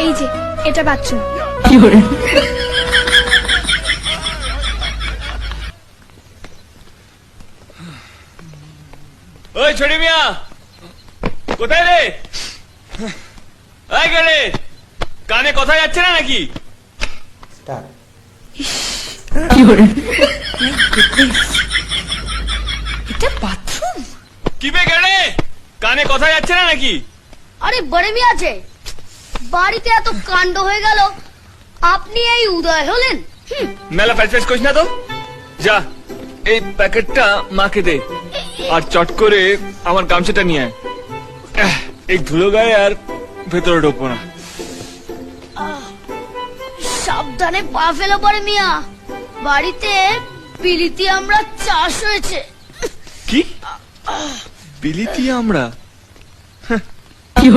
এই যে এটা বাথরুম। ওই ছোটি মিয়া, কোথায় রে? এই গেলে কানে কথা যাচ্ছে না নাকি? এটা বাথরুম? কি বে গেলে, কানে কথা যাচ্ছে না নাকি? আরে বড় মিয়া আছে বাড়িতে, এত কাণ্ড হয়ে গেল, আপনি এই উদয় হলেন? মেলা ফ্যাস করিস না তো। যা এই প্যাকেটটা মাকে দে, আর চট করে আমার গামছাটা নিয়ে আয়। এই ধুলো গায়ে আর ভেতরে ঢুকবো না। সাবধানে পা ফেলো বড় মিয়া, বাড়িতে বিলিতি আমরা চাষ হয়েছে। কি বিলিতি আমরা? কি